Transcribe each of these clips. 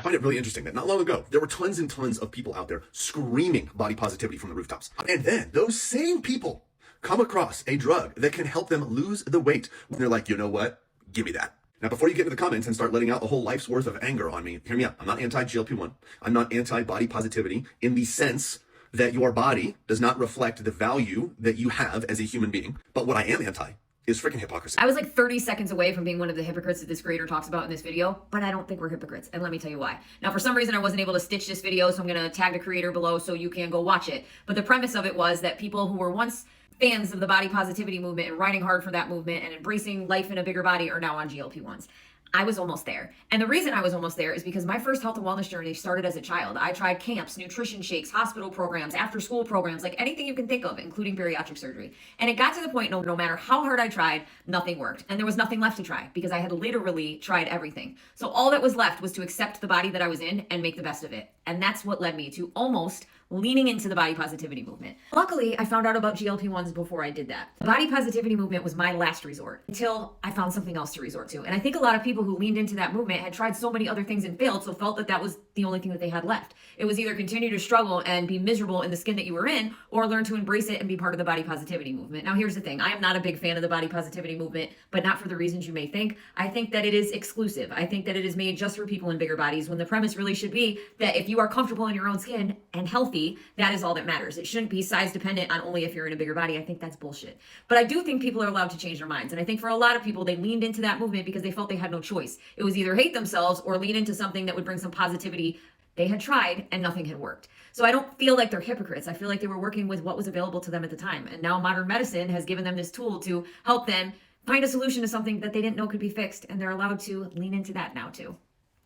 find it really interesting that not long ago, there were tons and tons of people out there screaming body positivity from the rooftops. And then those same people come across a drug that can help them lose the weight. And they're like, you know what? Give me that. Now, before you get into the comments and start letting out a whole life's worth of anger on me, hear me out. I'm not anti-GLP-1. I'm not anti-body positivity in the sense that your body does not reflect the value that you have as a human being. But what I am anti is freaking hypocrisy. I was like 30 seconds away from being one of the hypocrites that this creator talks about in this video, but I don't think we're hypocrites. And let me tell you why. Now, for some reason, I wasn't able to stitch this video, so I'm going to tag the creator below so you can go watch it. But the premise of it was that people who were once fans of the body positivity movement and riding hard for that movement and embracing life in a bigger body are now on GLP-1s. I was almost there. And the reason I was almost there is because my first health and wellness journey started as a child. I tried camps, nutrition shakes, hospital programs, after school programs, like anything you can think of, including bariatric surgery. And it got to the point, no matter how hard I tried, nothing worked. And there was nothing left to try because I had literally tried everything. So all that was left was to accept the body that I was in and make the best of it. And that's what led me to almost leaning into the body positivity movement. Luckily, I found out about GLP-1s before I did that. The body positivity movement was my last resort until I found something else to resort to. And I think a lot of people who leaned into that movement had tried so many other things and failed, so felt that that was the only thing that they had left. It was either continue to struggle and be miserable in the skin that you were in, or learn to embrace it and be part of the body positivity movement. Now, here's the thing. I am not a big fan of the body positivity movement, but not for the reasons you may think. I think that it is exclusive. I think that it is made just for people in bigger bodies, when the premise really should be that if you are comfortable in your own skin and healthy, that is all that matters. It shouldn't be size dependent on only if you're in a bigger body. I think that's bullshit. But I do think people are allowed to change their minds. And I think for a lot of people, they leaned into that movement because they felt they had no choice. It was either hate themselves or lean into something that would bring some positivity. They had tried and nothing had worked. So I don't feel like they're hypocrites. I feel like they were working with what was available to them at the time. And now modern medicine has given them this tool to help them find a solution to something that they didn't know could be fixed. And they're allowed to lean into that now too.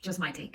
Just my take.